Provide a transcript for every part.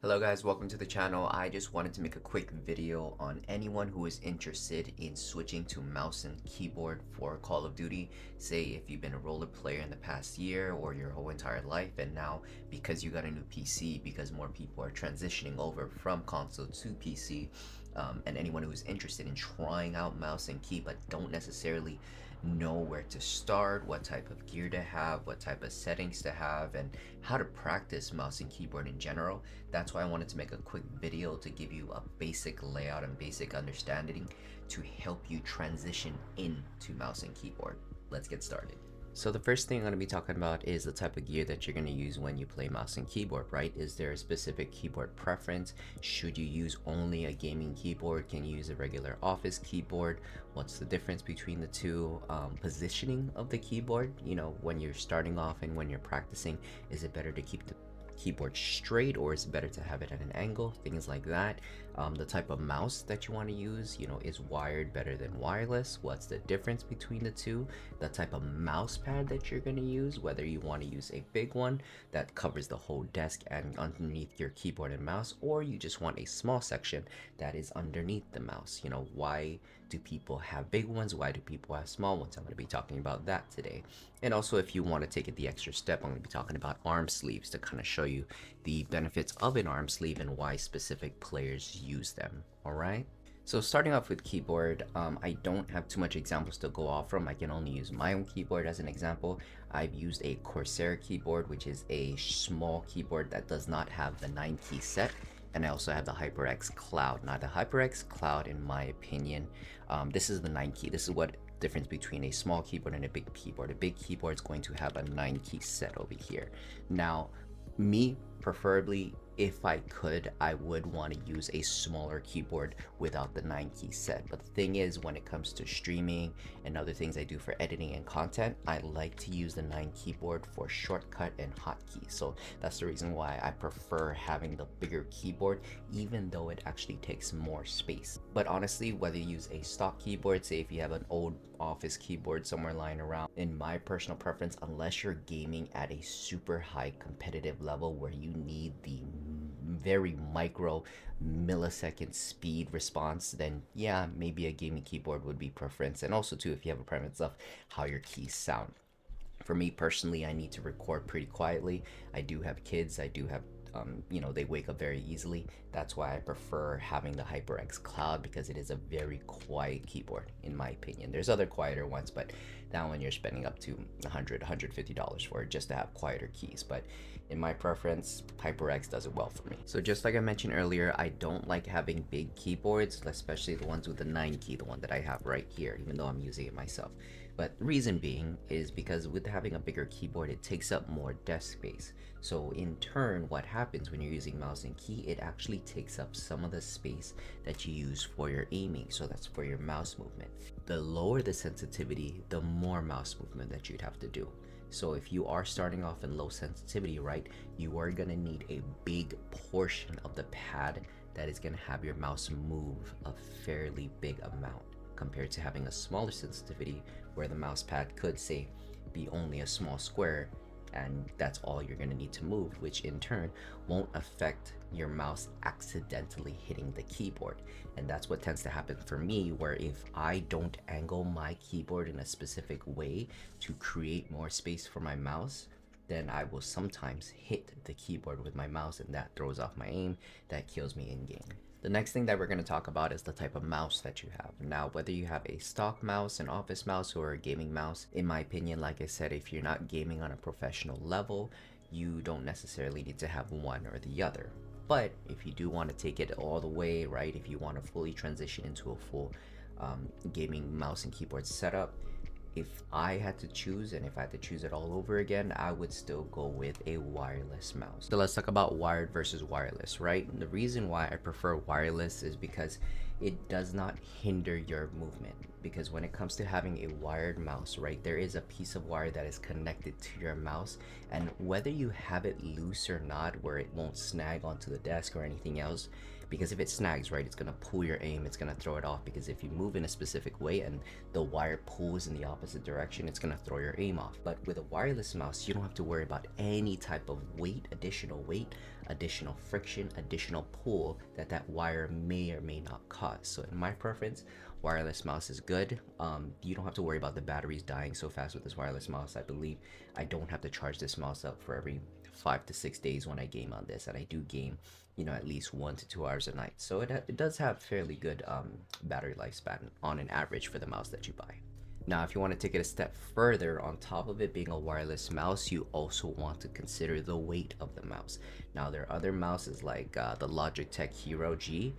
Hello guys, welcome to the channel. I just wanted to make a quick video on anyone who is interested in switching to mouse and keyboard for Call of Duty. Say if you've been a roller player in the past year or your whole entire life, and now because you got a new PC, because more people are transitioning over from console to PC, and anyone who's interested in trying out mouse and key but don't necessarily know where to start, what type of gear to have, what type of settings to have, and how to practice mouse and keyboard in general. That's why I wanted to make a quick video to give you a basic layout and basic understanding to help you transition into mouse and keyboard. Let's get started. So the first thing I'm going to be talking about is the type of gear that you're going to use when you play mouse and keyboard, right? Is there a specific keyboard preference? Should you use only a gaming keyboard? Can you use a regular office keyboard? What's the difference between the two? Positioning of the keyboard, when you're starting off and when you're practicing, is it better to keep the keyboard straight, or is it better to have it at an angle? Things like that. The type of mouse that you want to use, is wired better than wireless? What's the difference between the two? The type of mouse pad that you're going to use, whether you want to use a big one that covers the whole desk and underneath your keyboard and mouse, or you just want a small section that is underneath the mouse. Why do people have big ones? Why do people have small ones? I'm going to be talking about that today. And also, if you want to take it the extra step, I'm going to be talking about arm sleeves to kind of show you the benefits of an arm sleeve and why specific players use them. All right. So starting off with keyboard, I don't have too much examples to go off from. I can only use my own keyboard as an example. I've used a Corsair keyboard, which is a small keyboard that does not have the 9-key set. And I also have the HyperX Cloud. Now the HyperX Cloud, in my opinion, this is the 9-key. This is what difference between a small keyboard and a big keyboard. A big keyboard is going to have a 9-key set over here. Now, me preferably, if I could, I would want to use a smaller keyboard without the 9-key set. But the thing is, when it comes to streaming and other things I do for editing and content, I like to use the 9 keyboard for shortcut and hotkey. So that's the reason why I prefer having the bigger keyboard, even though it actually takes more space. But honestly, whether you use a stock keyboard, say if you have an old office keyboard somewhere lying around, in my personal preference, unless you're gaming at a super high competitive level where you need the very micro millisecond speed response, then yeah, maybe a gaming keyboard would be preference. And also too, if you have a preference of how your keys sound. For me personally, I need to record pretty quietly. I do have kids. I do have they wake up very easily. That's why I prefer having the HyperX Cloud, because it is a very quiet keyboard, in my opinion. There's other quieter ones, but that one you're spending up to $150 for it just to have quieter keys. But in my preference, HyperX does it well for me. So just like I mentioned earlier, I don't like having big keyboards, especially the ones with the 9-key, the one that I have right here, even though I'm using it myself. But the reason being is because with having a bigger keyboard, it takes up more desk space. So in turn, what happens when you're using mouse and key, it actually takes up some of the space that you use for your aiming. So that's for your mouse movement. The lower the sensitivity, the more mouse movement that you'd have to do. So if you are starting off in low sensitivity, right, you are gonna need a big portion of the pad that is gonna have your mouse move a fairly big amount, compared to having a smaller sensitivity where the mouse pad could, say, be only a small square, and that's all you're going to need to move, which in turn won't affect your mouse accidentally hitting the keyboard. And that's what tends to happen for me, where if I don't angle my keyboard in a specific way to create more space for my mouse, then I will sometimes hit the keyboard with my mouse, and that throws off my aim. That kills me in game. The next thing that we're going to talk about is the type of mouse that you have. Now, whether you have a stock mouse, an office mouse, or a gaming mouse, in my opinion, like I said, if you're not gaming on a professional level, you don't necessarily need to have one or the other. But if you do want to take it all the way, right, if you want to fully transition into a full gaming mouse and keyboard setup, if I had to choose, and if I had to choose it all over again, I would still go with a wireless mouse. So let's talk about wired versus wireless, right? And the reason why I prefer wireless is because it does not hinder your movement. Because when it comes to having a wired mouse, right, there is a piece of wire that is connected to your mouse, and whether you have it loose or not, where it won't snag onto the desk or anything else, because if it snags, right, it's gonna pull your aim, it's gonna throw it off, because if you move in a specific way and the wire pulls in the opposite direction, it's gonna throw your aim off. But with a wireless mouse, you don't have to worry about any type of weight, additional weight additional friction, additional pull that that wire may or may not cause. So in my preference, wireless mouse is good. You don't have to worry about the batteries dying so fast with this wireless mouse. I believe I don't have to charge this mouse up for every 5 to 6 days when I game on this, and I do game, you know, at least 1 to 2 hours a night. So it does have fairly good battery lifespan on an average for the mouse that you buy. Now, if you want to take it a step further, on top of it being a wireless mouse, you also want to consider the weight of the mouse. Now, there are other mouses like the Logitech Hero G.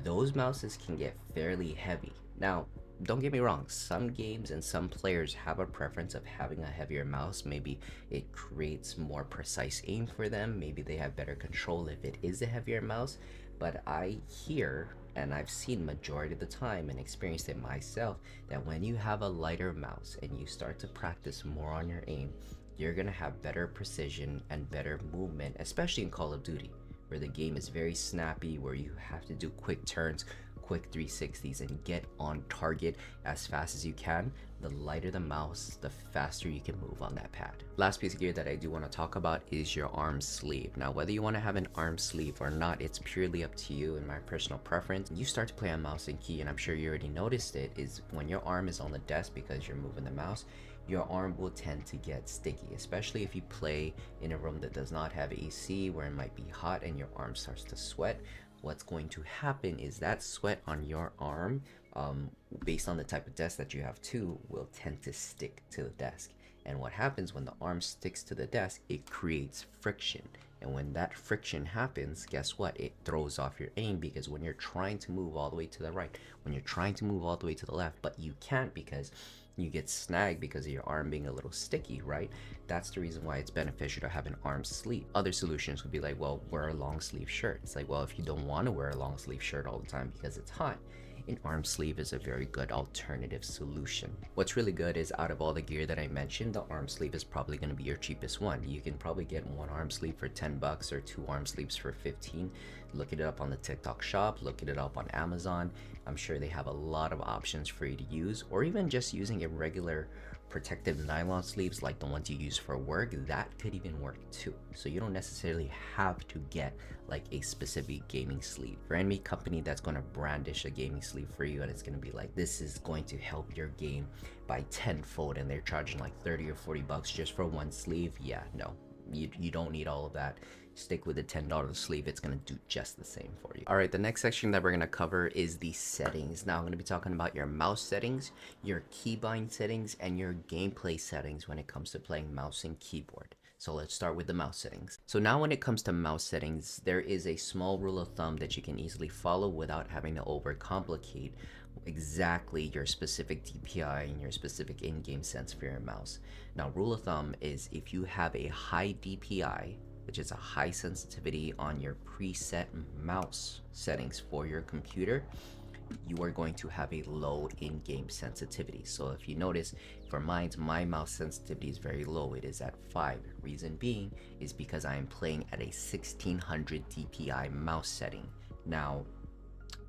Those mouses can get fairly heavy. Now, don't get me wrong, some games and some players have a preference of having a heavier mouse. Maybe it creates more precise aim for them. Maybe they have better control if it is a heavier mouse. But I hear, and I've seen majority of the time and experienced it myself, that when you have a lighter mouse and you start to practice more on your aim, you're gonna have better precision and better movement, especially in Call of Duty, where the game is very snappy, where you have to do quick turns, quick 360s, and get on target as fast as you can. The lighter the mouse, the faster you can move on that pad. Last piece of gear that I do want to talk about is your arm sleeve. Now, whether you want to have an arm sleeve or not, it's purely up to you. In my personal preference, you start to play on mouse and key, and I'm sure you already noticed it, is when your arm is on the desk because you're moving the mouse, your arm will tend to get sticky, especially if you play in a room that does not have AC, where it might be hot and your arm starts to sweat. What's going to happen is that sweat on your arm, based on the type of desk that you have too, will tend to stick to the desk. And what happens when the arm sticks to the desk, it creates friction. And when that friction happens, guess what? It throws off your aim, because when you're trying to move all the way to the right, when you're trying to move all the way to the left, but you can't because you get snagged because of your arm being a little sticky, right? That's the reason why it's beneficial to have an arm sleeve. Other solutions would be like, well, wear a long sleeve shirt. It's like, well, if you don't want to wear a long sleeve shirt all the time because it's hot, an arm sleeve is a very good alternative solution. What's really good is, out of all the gear that I mentioned, the arm sleeve is probably going to be your cheapest one. You can probably get one arm sleeve for $10 or two arm sleeves for 15. Look it up on the TikTok shop, look it up on Amazon. I'm sure they have a lot of options for you to use, or even just using a regular protective nylon sleeves like the ones you use for work, that could even work too. So you don't necessarily have to get like a specific gaming sleeve. For any company that's going to brandish a gaming sleeve for you and it's going to be like, this is going to help your game by tenfold, and they're charging like 30 or 40 bucks just for one sleeve, yeah, no, you don't need all of that. Stick with the $10 sleeve, it's going to do just the same for you. All right, the next section that we're going to cover is the settings. Now I'm going to be talking about your mouse settings, your keybind settings, and your gameplay settings when it comes to playing mouse and keyboard. So let's start with the mouse settings. So now when it comes to mouse settings, there is a small rule of thumb that you can easily follow without having to overcomplicate exactly your specific DPI and your specific in-game sense for your mouse. Now, rule of thumb is, if you have a high DPI, which is a high sensitivity on your preset mouse settings for your computer, you are going to have a low in-game sensitivity. So if you notice, for mine, my mouse sensitivity is very low. It is at 5. Reason being is because I am playing at a 1600 DPI mouse setting. Now,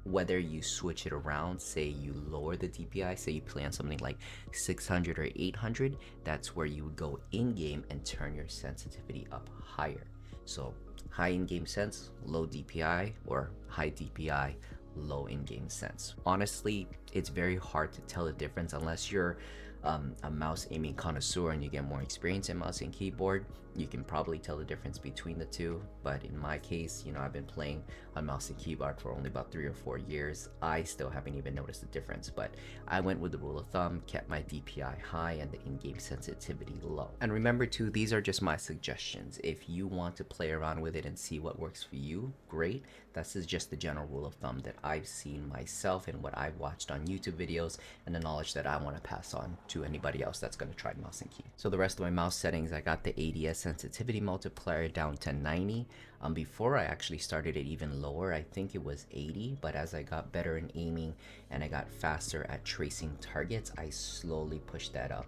whether you switch it around, say you lower the DPI, say you play on something like 600 or 800, that's where you would go in-game and turn your sensitivity up higher. So high in-game sense, low DPI, or high DPI, low in-game sense. Honestly, it's very hard to tell the difference unless you're a mouse aiming connoisseur and you get more experience in mouse and keyboard. You can probably tell the difference between the two, but in my case, you know, I've been playing on mouse and keyboard for only about 3 or 4 years. I still haven't even noticed the difference, but I went with the rule of thumb, kept my DPI high and the in-game sensitivity low. And remember too, these are just my suggestions. If you want to play around with it and see what works for you, great. This is just the general rule of thumb that I've seen myself and what I've watched on YouTube videos, and the knowledge that I want to pass on to anybody else that's going to try mouse and key. So the rest of my mouse settings, I got the ADS sensitivity multiplier down to 90. Before I actually started it even lower, I think it was 80, but as I got better in aiming and I got faster at tracing targets, I slowly pushed that up.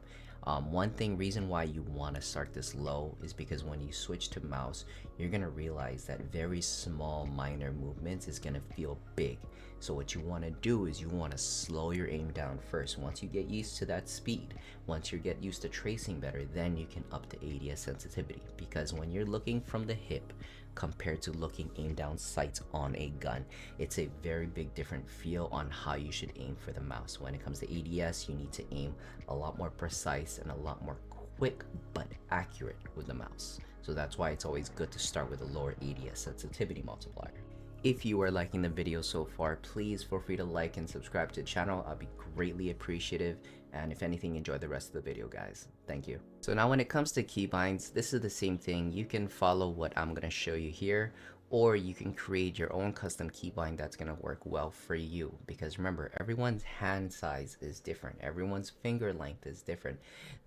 Reason why you want to start this low is because when you switch to mouse, you're going to realize that very small minor movements is going to feel big. So what you want to do is you want to slow your aim down first. Once you get used to that speed, once you get used to tracing better, then you can up the ADS sensitivity. Because when you're looking from the hip, compared to looking aim down sights on a gun. It's a very big different feel on how you should aim for the mouse. When it comes to ADS, you need to aim a lot more precise and a lot more quick but accurate with the mouse. So that's why it's always good to start with a lower ADS sensitivity multiplier. If you are liking the video so far, please feel free to like and subscribe to the channel. I'll be greatly appreciative. And if anything, enjoy the rest of the video, guys. Thank you. So now when it comes to keybinds, this is the same thing. You can follow what I'm going to show you here, or you can create your own custom keybind that's going to work well for you. Because remember, everyone's hand size is different. Everyone's finger length is different.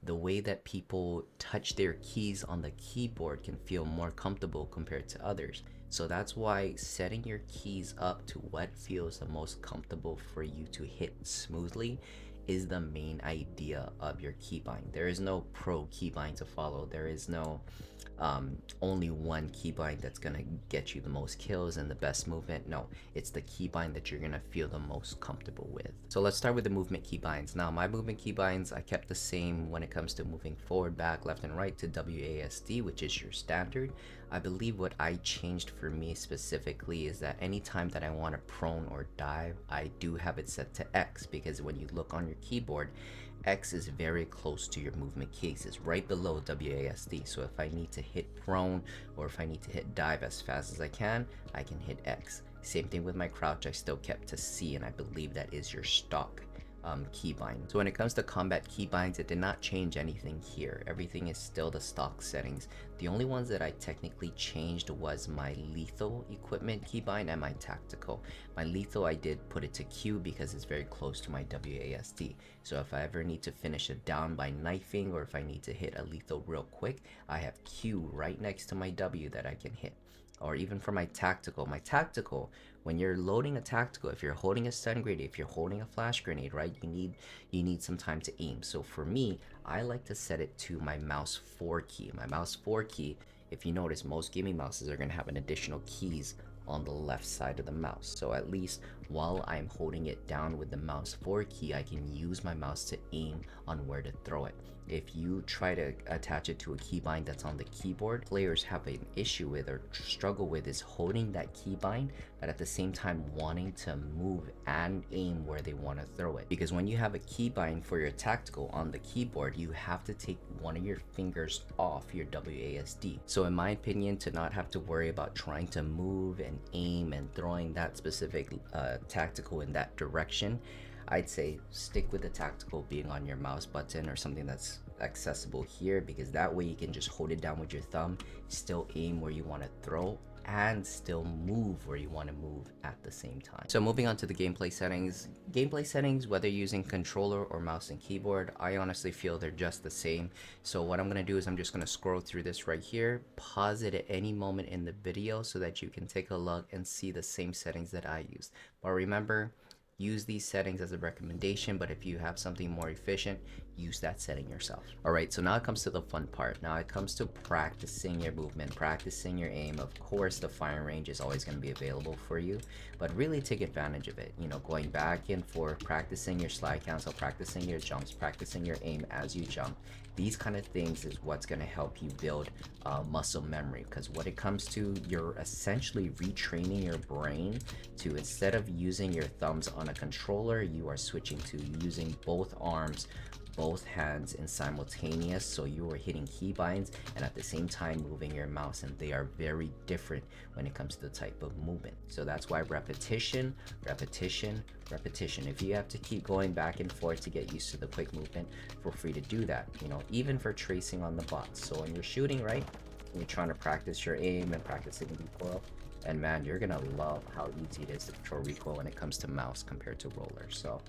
The way that people touch their keys on the keyboard can feel more comfortable compared to others. So that's why setting your keys up to what feels the most comfortable for you to hit smoothly is the main idea of your keybind. There is no pro keybind to follow. There is no only one keybind that's gonna get you the most kills and the best movement. No, it's the keybind that you're gonna feel the most comfortable with. So let's start with the movement keybinds. Now my movement keybinds, I kept the same when it comes to moving forward, back, left, and right to WASD, which is your standard. I believe what I changed for me specifically is that anytime that I want to prone or dive, I do have it set to X, because when you look on your keyboard, X is very close to your movement keys. It's right below WASD. So if I need to hit prone or if I need to hit dive as fast as I can hit X. Same thing with my crouch, I still kept to C, and I believe that is your stock keybind. So when it comes to combat keybinds, it did not change anything here. Everything is still the stock settings. The only ones that I technically changed was my lethal equipment keybind and my tactical. My lethal, I did put it to Q because it's very close to my WASD. So if I ever need to finish it down by knifing, or if I need to hit a lethal real quick, I have Q right next to my W that I can hit. Or even for my tactical, when you're loading a tactical, if you're holding a stun grenade, if you're holding a flash grenade, right, you need some time to aim. So for me, I like to set it to my mouse 4 key. My mouse 4 key, if you notice, most gaming mouses are going to have an additional keys on the left side of the mouse. So at least while I'm holding it down with the mouse 4 key, I can use my mouse to aim on where to throw it. If you try to attach it to a keybind that's on the keyboard, players have an issue with or struggle with is holding that keybind, but at the same time wanting to move and aim where they want to throw it. Because when you have a keybind for your tactical on the keyboard, you have to take one of your fingers off your WASD. So in my opinion, to not have to worry about trying to move and aim and throwing that specific tactical in that direction, I'd say stick with the tactical being on your mouse button or something that's accessible here, because that way you can just hold it down with your thumb, still aim where you want to throw, and still move where you want to move at the same time. So moving on to the gameplay settings. Gameplay settings, whether using controller or mouse and keyboard, I honestly feel they're just the same. So what I'm going to do is I'm just going to scroll through this right here, pause it at any moment in the video so that you can take a look and see the same settings that I used. But remember, use these settings as a recommendation, but if you have something more efficient, use that setting yourself. All right, so now it comes to the fun part. Now it comes to practicing your movement, practicing your aim. Of course, the firing range is always going to be available for you, but really take advantage of it. You know, going back and forth, practicing your slide cancel, practicing your jumps, practicing your aim as you jump. These kind of things is what's going to help you build muscle memory, because what it comes to, you're essentially retraining your brain to, instead of using your thumbs on a controller, you are switching to using both arms, both hands in simultaneous. So you are hitting keybinds and at the same time moving your mouse, and they are very different when it comes to the type of movement. So that's why repetition. If you have to keep going back and forth to get used to the quick movement, feel free to do that. You know, even for tracing on the bots. So when you're shooting, right, you're trying to practice your aim and practicing recoil, and man, you're gonna love how easy it is to control recoil when it comes to mouse compared to roller. So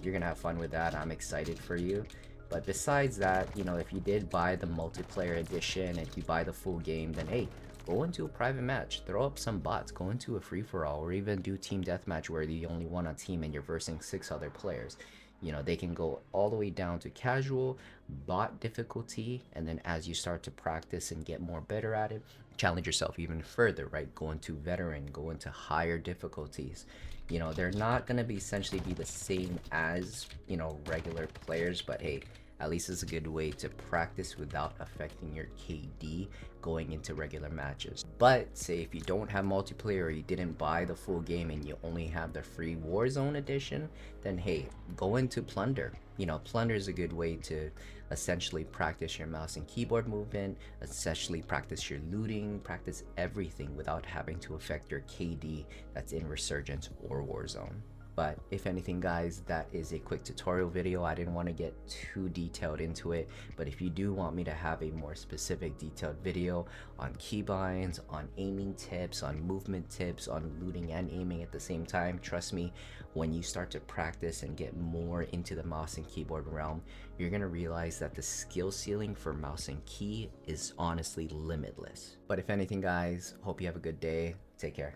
you're gonna have fun with that. I'm excited for you. But besides that, you know, if you did buy the multiplayer edition, if you buy the full game, then hey, go into a private match, throw up some bots, go into a free-for-all, or even do team deathmatch where you only one on team and you're versing 6 other players. You know, they can go all the way down to casual, bot difficulty, and then as you start to practice and get more better at it, challenge yourself even further, right? Go into veteran, go into higher difficulties. You know, they're not going to be essentially be the same as, you know, regular players, but hey, At least it's a good way to practice without affecting your KD going into regular matches. But say if you don't have multiplayer or you didn't buy the full game and you only have the free Warzone edition, then hey, go into Plunder. You know, Plunder is a good way to essentially practice your mouse and keyboard movement, essentially practice your looting, practice everything without having to affect your KD that's in Resurgence or Warzone. But if anything, guys, that is a quick tutorial video. I didn't want to get too detailed into it, but if you do want me to have a more specific detailed video on keybinds, on aiming tips, on movement tips, on looting and aiming at the same time, trust me, when you start to practice and get more into the mouse and keyboard realm, you're going to realize that the skill ceiling for mouse and key is honestly limitless. But if anything, guys, hope you have a good day. Take care.